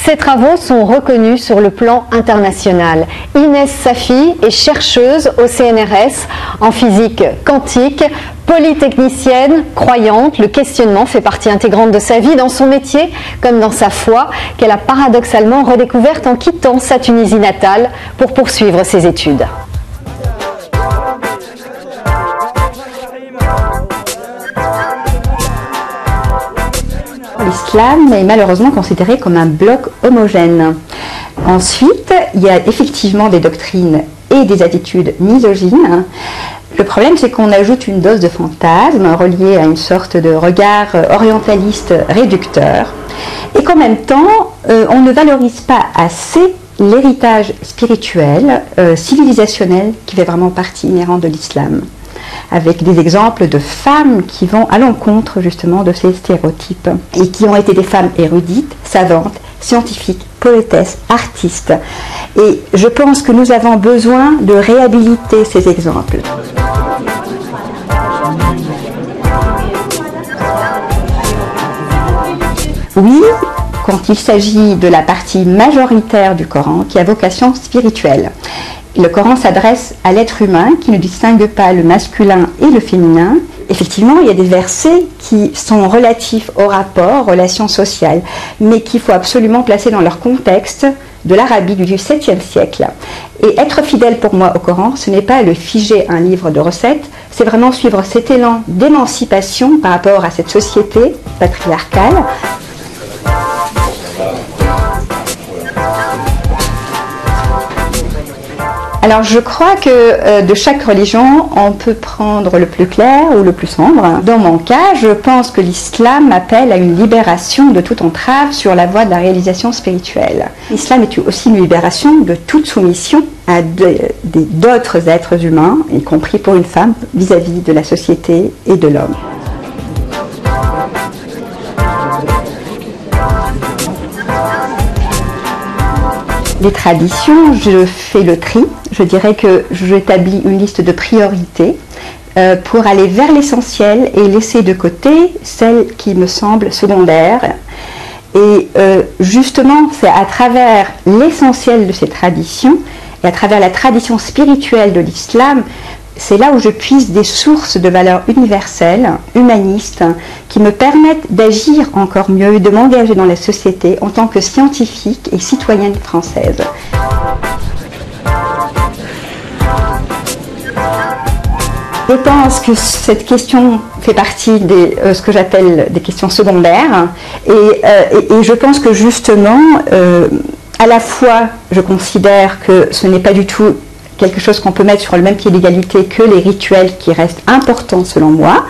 Ses travaux sont reconnus sur le plan international. Inès Safi est chercheuse au CNRS en physique quantique, polytechnicienne, croyante. Le questionnement fait partie intégrante de sa vie, dans son métier comme dans sa foi, qu'elle a paradoxalement redécouverte en quittant sa Tunisie natale pour poursuivre ses études. L'islam est malheureusement considéré comme un bloc homogène. Ensuite, il y a effectivement des doctrines et des attitudes misogynes. Le problème, c'est qu'on ajoute une dose de fantasme reliée à une sorte de regard orientaliste réducteur, et qu'en même temps, on ne valorise pas assez l'héritage spirituel, civilisationnel, qui fait vraiment partie inhérente de l'islam, avec des exemples de femmes qui vont à l'encontre justement de ces stéréotypes et qui ont été des femmes érudites, savantes, scientifiques, poétesses, artistes. Et je pense que nous avons besoin de réhabiliter ces exemples. Oui, quand il s'agit de la partie majoritaire du Coran qui a vocation spirituelle. Le Coran s'adresse à l'être humain qui ne distingue pas le masculin et le féminin. Effectivement, il y a des versets qui sont relatifs au rapport, aux relations sociales, mais qu'il faut absolument placer dans leur contexte de l'Arabie du XVIIe siècle. Et être fidèle pour moi au Coran, ce n'est pas le figer un livre de recettes, c'est vraiment suivre cet élan d'émancipation par rapport à cette société patriarcale. Alors je crois que de chaque religion, on peut prendre le plus clair ou le plus sombre. Dans mon cas, je pense que l'islam appelle à une libération de toute entrave sur la voie de la réalisation spirituelle. L'islam est aussi une libération de toute soumission à d'autres êtres humains, y compris pour une femme, vis-à-vis de la société et de l'homme. Les traditions, je fais le tri. Je dirais que j'établis une liste de priorités pour aller vers l'essentiel et laisser de côté celles qui me semblent secondaires. Et justement, c'est à travers l'essentiel de ces traditions et à travers la tradition spirituelle de l'islam, c'est là où je puise des sources de valeurs universelles, humanistes, qui me permettent d'agir encore mieux et de m'engager dans la société en tant que scientifique et citoyenne française. Je pense que cette question fait partie de ce que j'appelle des questions secondaires et je pense que justement, à la fois, je considère que ce n'est pas du tout quelque chose qu'on peut mettre sur le même pied d'égalité que les rituels qui restent importants selon moi,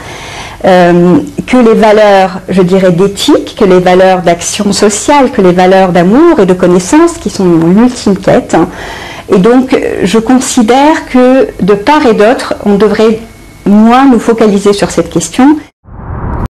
que les valeurs, je dirais, d'éthique, que les valeurs d'action sociale, que les valeurs d'amour et de connaissance qui sont l'ultime quête. Et donc, je considère que de part et d'autre, on devrait moins nous focaliser sur cette question.